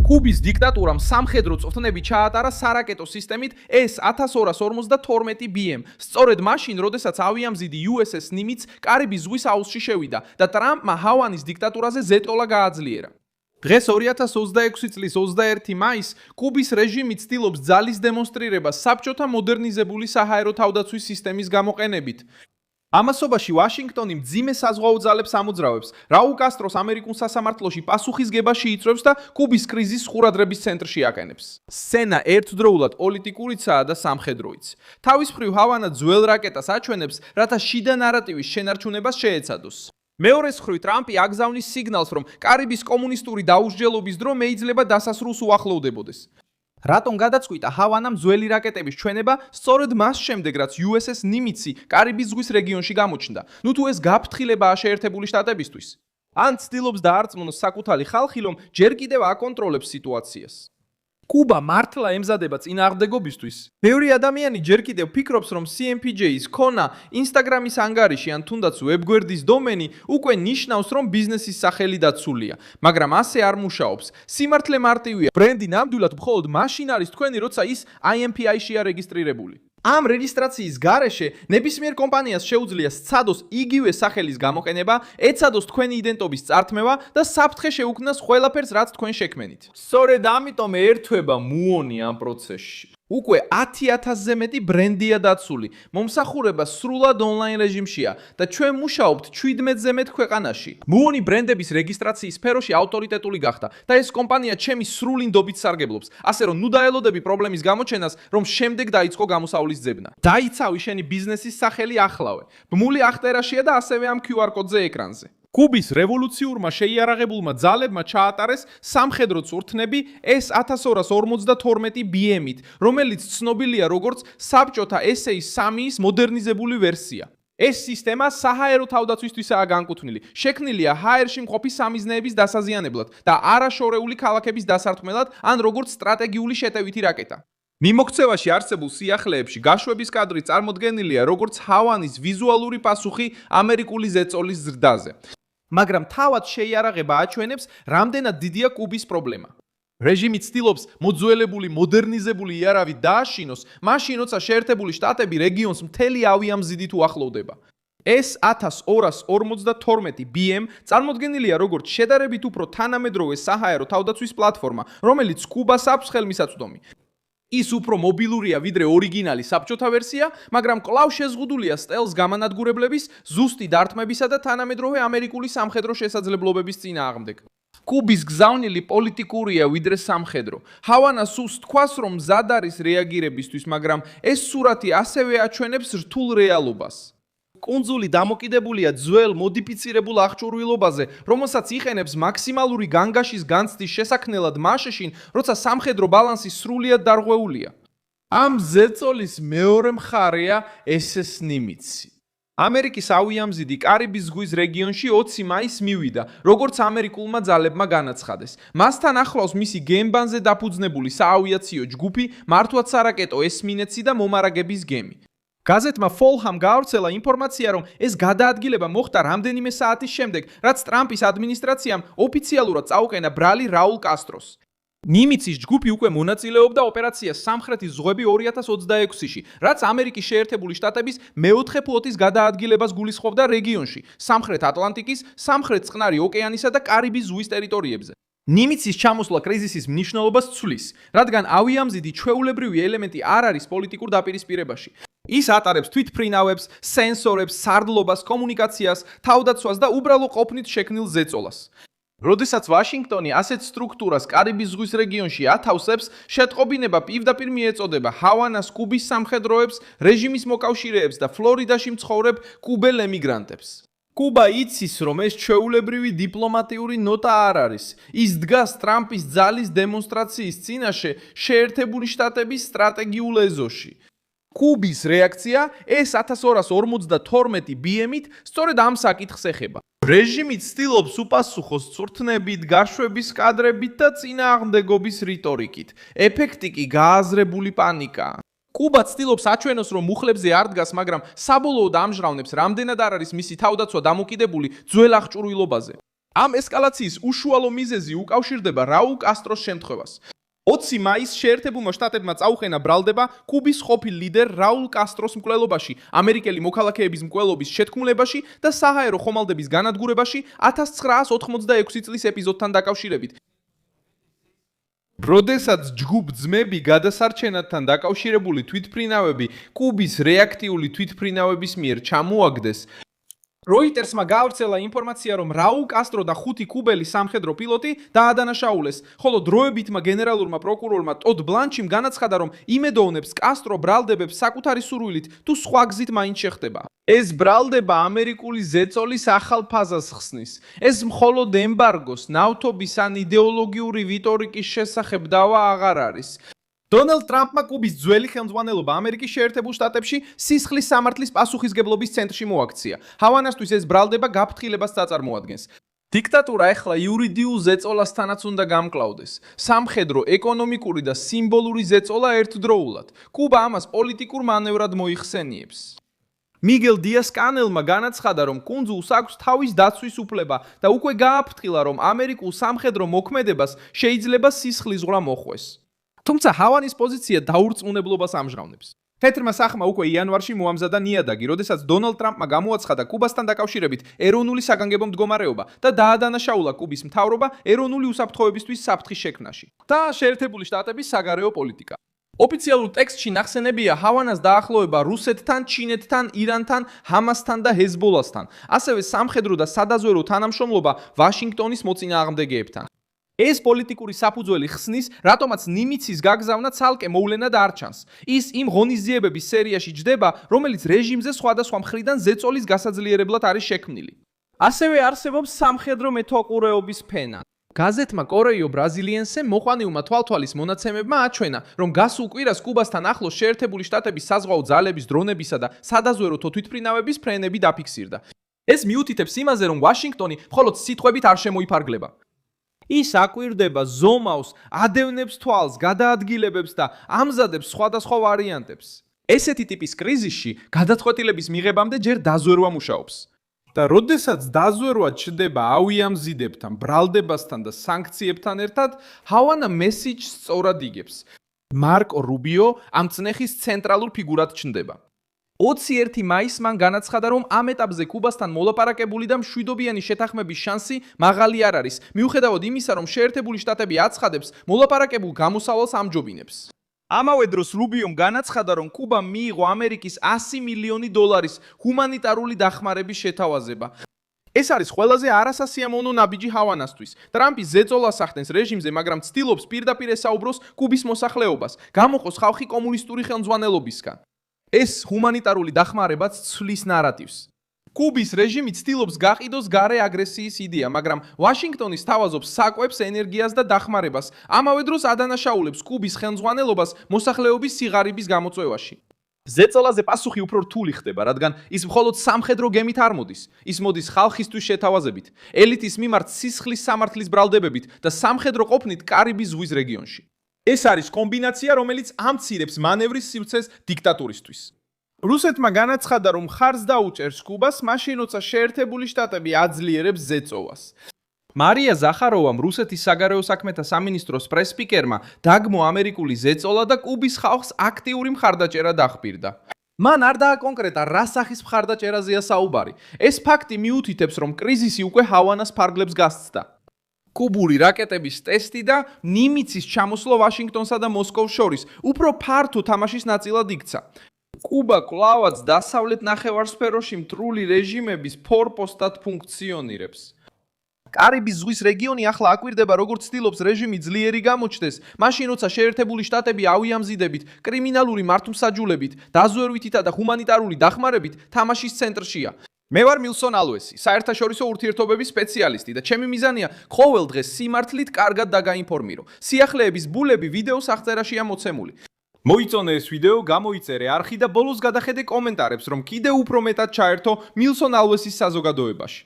კუბის დიქტატურამ სამხედრო წვრთნები ჩაატარა სარაკეტო სისტემით S-1252 BM. სწორედ მაშინ, როდესაც ავიამზიდი USS Nimitz კარიბის ზღვის აუზში შევიდა და ტრამპმა ჰავანის დიქტატურაზე ზეტოლა გააძლიერა. დღეს 2026 წლის 21 მაისს კუბის რეჟიმი ცდილობს ძალის დემონსტრირებას საბჭოთა მოდერნიზებული საჰაერო თავდაცვის სისტემის გამოყენებით. ამასობაში ვაშინგტონი მძიმე საზღვაო ძალებს ამოძრავებს, რაულ კასტროს ამერიკულ სასამართლოში პასუხისგება შეიწვევს და კუბის კრიზისის ხურადღების ცენტრში აყენებს. სცენა ერთდროულად პოლიტიკურიცაა და სამხედროიც. თავის მხრივ ჰავანა ძველ რაკეტას აჩვენებს, რათა შიდა ნარატივის შენარჩუნებას შეეცადოს. მეორე მხრივ ტრამპი აგზავნის სიგნალს, რომ კარიბის კომუნისტური დაუსჯელობის დრო მეიძლება დასასრულს უახლოვდებოდეს. რატომ გადაწყვიტა ჰავანამ ძველი რაკეტების ჩვენება სწორედ მას შემდეგ, რაც USS Nimitz კარიბის ზღვის რეგიონში გამოჩნდა? ნუ თუ ეს გაფრთხილებაა შეერთებული შტატებისთვის? ან ცდილობს დაარწმუნოს საკუთარი ხალხი, რომ ჯერ კიდევ აკონტროლებს სიტუაციას? კუბა მართლა ემზადება წინააღმდეგობისთვის? ბევრი ადამიანი ჯერ კიდევ ფიქრობს, რომ CMPJ-ის ქონა, Instagram-ის ანგარიში ან თუნდაც ვებგვერდის დომენი უკვე ნიშნავს, რომ ბიზნესის სახელი დაცულია, მაგრამ ასე არ მუშაობს. სიმართლე მარტივია. ბრენდი ნამდვილად მხოლოდ მაშინ არის თქვენი, როცა ის IMPI-შია რეგისტრირებული. ამ რეგისტრაციის გარეშე ნებისმიერ კომპანიას შეუძლია სცადოს იგივე სახელის გამოყენება, ეცადოს თქვენი იდენტობის წართმევა და საფრთხე შეუქმნას ყველაფერს, რაც თქვენ შექმენით. სწორედ ამიტომ ერთვება მუონი ამ პროცესში. უკვე 10,000-ზე მეტი ბრენდია დაცული, მომსახურება სრულად ონლაინ რეჟიმშია და ჩვენ მუშაობთ 17-ზე მეტ ქვეყანაში. მუონი ბრენდების რეგისტრაციის სფეროში ავტორიტეტული გახდა და ეს კომპანია ჩემი სრული ნდობით სარგებლობს, ასე რომ ნუ დაელოდები პრობლემის გამოჩენას, რომ შემდეგ დაიწყო გამოსავლის ძებნა. დაიცავი შენი ბიზნესის სახელი ახლავე. ბმული ახტერაშია და ასევე ამ QR კოდზე ეკრანზე. კუბის რევოლუციურმა შეიარაღებულმა ძალებმა ჩაატარეს სამხედრო წვრთნები S-1252 BM-ით, რომელიც ცნობილია როგორც საბჭოთა SA-3-ის მოდერნიზებული ვერსია. ეს სისტემა საჰაერო თავდაცვისთვისაა განკუთვნილი. შექმნილია ჰაერში მყოფი სამიზნეების დასაზიანებლად და არაშორეული ქალაქების დასართმელად, ან როგორც სტრატეგიული შეტევითი რაკეტა. მიმოქცევაში არსებულ სიახლეებში გაშვების კადრი წარმოდგენილია როგორც ჰავანის ვიზუალური პასუხი ამერიკული ზეწოლის ზრდაზე. მაგრამ თავად შეიარაღება აჩვენებს, რამდენად დიდია კუბის პრობლემა. რეჟიმი ცდილობს მოძველებული, მოდერნიზებული იარავით დააშინოს, მაშინ როცა შეერთებული შტატები რეგიონს მთელი ავიამზიდით უახლოვდება. S-1252 BM წარმოდგენილია როგორც შედარებით უფრო თანამედროვე საჰაერო თავდაცვის პლატფორმა, რომელიც კუბას აქვს ხელმისაწვდომი. ის უფრო მობილურია ვიდრე ორიგინალი საბჭოთა ვერსია, მაგრამ კვლავ შეზღუდულია სტელს გამანადგურებლების, ზუსტი დარტყმებისა და თანამედროვე ამერიკული სამხედრო შესაძლებლობების წინააღმდეგ. კუბის გზავნილი პოლიტიკურია ვიდრე სამხედრო. ჰავანა სულს თქვას, რომ მზად არის რეაგირებისთვის, მაგრამ ეს სურათი ასევე აჩვენებს რთულ რეალობას. კუნძული დამოკიდებულია ძველ მოდიფიცირებულ აღჭურვილობაზე, რომელსაც იყენებს მაქსიმალური განგაშის განცდის შესაქმნელად მაშინ, როცა სამხედრო ბალანსი სრულიად დარღვეულია. ამ ზეწოლის მეორე მხარეა SS Nimitz. ამერიკის ავიამზიდი კარიბის ზღვის რეგიონში 20 მაისს მივიდა, როგორც ამერიკულმა ძალებმა განაცხადეს. მასთან ახლავს მისი გემბანზე დაფუძნებული საავიაციო ჯგუფი, მართვაც სარაკეტო ესმინეცი და მომარაგების გემი. გაზეთმა Folham გაავრცელა ინფორმაცია, რომ ეს გადაადგილება მოხდა რამდენიმე საათის შემდეგ, რაც ტრამპის ადმინისტრაციამ ოფიციალურად წაუყენა ბრალი რაულ კასტროს. ნიმიცის ჯგუფი უკვე მონაწილეობდა ოპერაციას სამხრეთის ზღვები 2026-ში, რაც ამერიკის შეერთებული შტატების მეოთხე ფლოტის გადაადგილებას გულისხმობდა რეგიონში, სამხრეთ ატლანტიკის, სამხრეთ წყნარი ოკეანისა და კარიბის ზღვის ტერიტორიებზე. ნიმიცის ჩამოსვლა კრიზისის მნიშვნელობას ცვლის, რადგან ავიამზიდი ჩვეულებრივი ელემენტი არ არის პოლიტიკურ დაპირისპირებაში. ის ატარებს თვითფრინავებს, სენსორებს, სარდლობას, კომუნიკაციას, თავდაცვას და უბრალო ყოფნით შექმნილ ზეწოლას. როდესაც ვაშინგტონი ასეთ სტრუქტურას კარიბის ზღვის რეგიონში ათავსებს, შეტყობინება პირდაპირ მიეწოდება ჰავანას კუბის სამხედროებს, რეჟიმის მოკავშირეებს და ფლორიდაში მცხოვრებ კუბელ ემიგრანტებს. კუბა იცის, რომ ეს ჩვეულებრივი დიპლომატიური ნოტა არ არის. ის დგას ტრამპის ძალის დემონსტრაციის წინაშე შეერთებული შტატების სტრატეგიულ ეზოში. კუბის რეაქცია S-1252 BM-ით სწორედ ამ საკითხს ეხება. რეჟიმი ცდილობს უპასუხოს წვრთნებით, გაშვების კადრებით და წინააღმდეგობის რიტორიკით. ეფექტი კი გააზრებული პანიკაა. კუბა ცდილობს აჩვენოს, რომ მუხლებზე არ დგას, მაგრამ საბოლოოდ ამჟღავნებს, რამდენად არ არის მისი თავდაცვა დამოკიდებული ძველ აღჭურვილობაზე. ამ ესკალაციის უშუალო მიზეზი უკავშირდება რაულ კასტროს შემთხვევას. 20 მაისს შეერთებულმა შტატებმა წაუყენა ბრალდება კუბის ყოფილ ლიდერ რაულ კასტროს მკვლელობაში, ამერიკელი მოქალაქეების მკვლელობის შეთქმულებაში და საჰაერო ხომალდების განადგურებაში 1986 წლის ეპიზოდთან დაკავშირებით. როდესაც ჯგუფ ძმები გადასარჩენათთან დაკავშირებული თვითმფრინავები კუბის რეაქტიული თვითმფრინავების მიერ ჩამოაგდეს, როიტერსმა გაავრცელა ინფორმაცია, რომ რაულ კასტრო და 5 კუბელი სამხედრო პილოტი დაადანაშაულეს, ხოლო დროებითმა გენერალურმა პროკურორმა ტოდ ბლანჩიმ განაცხადა, რომ იმედოვნებს კასტრო ბრალდებებს საკუთარი სურვილით თუ სხვა გზით მაინც შეხდება. ეს ბრალდება ამერიკული ზეწოლის ახალ ფაზას ხსნის. ეს მხოლოდ ემბარგოს, ნავთობის ან იდეოლოგიური რიტორიკის შესახებ დავა აღარ არის. დონალდ ტრამპმა კუბის ძველი ხელმძღვანელობა ამერიკის შეერთებულ შტატებში სისხლის სამართლის პასუხისგებლობის ცენტრში მოაქცია. ჰავანასთვის ეს ბრალდება გაფრთხილებას წაწარმოადგენს. დიქტატურა ახლა იურიდიულ ზეწოლასთანაც უნდა გამკლავდეს. სამხედრო, ეკონომიკური და სიმბოლური ზეწოლა ერთდროულად. კუბა ამას პოლიტიკურ მანევრად მოიხსენიებს. მიგელ დიას კანელმა განაცხადა, რომ კუნძულს აქვს თავის დაცვის უფლება და უკვე გააფრთხილა, რომ ამერიკულ სამხედრო მოქმედებას შეიძლება სისხლის ზღვრა მოხვეს. თუმცა ჰავანის პოზიცია დაურწმუნებლობას ამჟღავნებს. თეთრმა სახმა უკვე იანვარში მოამზადა ნიადაგი, როდესაც დონალდ ტრამპმა გამოაცხადა კუბასთან დაკავშირებით ეროვნული საგანგებო მდგომარეობა და დაადანაშაულა კუბის მთავრობა ეროვნული უსაფრთხოებისთვის საფრთხის შექმნაში და შეერთებული შტატების საგარეო პოლიტიკა. ოფიციალურ ტექსტში ნახსენებია ჰავანას დაახლოება რუსეთთან, ჩინეთთან, ირანთან, ჰამასთან და ჰეზბოლასთან, ასევე სამხედრო და სადაზვერო თანამშრომლობა ვაშინგტონის მოწინააღმდეგეებთან. ეს პოლიტიკური საფუძველი ხსნის, რატომაც ნიმიცის გაგზავნა ცალკე მოვლენად არ ჩანს. ის იმ ღონისძიებების სერიაში ჯდება, რომელიც რეჟიმზე სხვადასხვა მხრიდან ზეწოლის გასაძლიერებლად არის შექმნილი. ასევე არსებობს სამხედრო მეთვალყურეობის ფენა. გაზეთმა კორეიო ბრაზილიენსემ მოყვანილმა თვალთვალის მონაცემებმა აჩვენა, რომ გასულ კვირას კუბასთან ახლოს შეერთებული შტატების საზღვაო ძალების დრონებისა და სადაზვეროთო თვითმფრინავების ფრენები დაფიქსირდა. ეს მიუთითებს იმაზე, რომ ვაშინგტონი მხოლოდ სიტყვებით არ შემოიფარგლება. ის აკვირდება ზომავს, ადევნებს თვალს, გადაადგილებებს და ამზადებს სხვადასხვა ვარიანტებს. ესეთი ტიპის კრიზისში გადაწყვეტილების მიღებამდე ჯერ დაზვერვა მუშაობს. და როდესაც დაზვერვა ჩნდება ავიამზიდებთან, ბრალდებასთან და სანქციებთან ერთად, ჰავანა მესიჯს სწორად იგებს. მარკო რუბიო ამ წნეხის ცენტრალურ ფიგურად ჩნდება. 21 მაისს მან განაცხადა, რომ ამ ეტაპზე კუბასთან მოლაპარაკებული და მშვიდობიანი შეთანხმების შანსი მაღალი არ არის, მიუხედავად იმისა, რომ შეერთებული შტატები აცხადებს მოლაპარაკებულ გამოსავალს ამჯობინებს. ამავე დროს რუბიომ განაცხადა, რომ კუბამ მიიღო ამერიკის 100 მილიონი დოლარის ჰუმანიტარული დახმარების შეთავაზება. ეს არის ყველაზე არასასიამოვნო ნაბიჯი ჰავანასთვის. ტრამპი ზეწოლას ახდენს რეჟიმზე, მაგრამ ცდილობს პირდაპირ ესაუბროს კუბის მოსახლეობას, გამოყოს ხალხი კომუნისტური ხელმძღვანელობისგან. ეს ჰუმანიტარული დახმარებაც ცვლის ნარატივს. კუბის რეჟიმი ცდილობს გაყიდოს გარე აგრესიის იდეა, მაგრამ ვაშინგტონი სთავაზობს საკვებს ენერგიას და დახმარებას, ამავე დროს ადანაშაულებს კუბის ხელმძღვანელობას მოსახლეობის სიღარიბის გამოწვევაში. ზეწოლაზე პასუხი უფრო რთული ხდება, რადგან ის მხოლოდ სამხედრო გემით არ მოდის, ის მოდის ხალხისთვის შეთავაზებით, ელიტის მიმართ სისხლის სამართლის ბრალდებებით და სამხედრო ყოფნით კარიბის ზღვის რეგიონში. ეს არის კომბინაცია, რომელიც ამცირებს მანევრის სივრცეს დიქტატურისთვის. რუსეთმა განაცხადა, რომ ხარს დაუჭერს კუბას, მაშინ როცა შეერთებული შტატები აძლიერებს ზეწოლას. მარია ზახაროვამ, რუსეთის საგარეო საქმეთა სამინისტროს პრესსპიკერმა, დაგმო ამერიკული ზეწოლა და კუბის ხალხს აქტიური მხარდაჭერა დახპირდა. მან არ დააკონკრეტა, რა სახის მხარდაჭერაზეა საუბარი. ეს ფაქტი მიუთითებს, რომ კრიზისი უკვე ჰავანას ფარგლებს გასცდა. კუბური რაკეტების ტესტი და ნიმიცის ჩამოსვლა ვაშინგტონსა და მოსკოვს შორის უფრო ფართო თამაშის ნაწილად იქცა. კუბა კვლავაც დასავლეთ ნახევარსფეროში მტრული რეჟიმების ფორპოსტად ფუნქციონირებს. კარიბის ზღვის რეგიონი ახლა აკვირდება, როგორც ცდილობს რეჟიმი ძლიერი გამოჩნდეს, მაშინ როცა შეერთებული შტატები ავიამზიდებით, კრიმინალური მართლმსაჯულებით, დაზვერვითითა და ჰუმანიტარული დახმარებით თამაშის ცენტრშია. მე ვარ მილსონ ალვესი, საერთაშორისო ურთიერთობების სპეციალისტი და ჩემი მიზანია ყოველ დღეს სიმართლით კარგად დაგაინფორმირო. სიახლეების ბულები ვიდეოს აღწერაშია მოცემული. მოიწონე ეს ვიდეო, გამოიწერე არხი და ბოლოს გადახედე კომენტარებს, რომ კიდევ უფრო მეტად ჩაერთო მილსონ ალვესის საზოგადოებაში.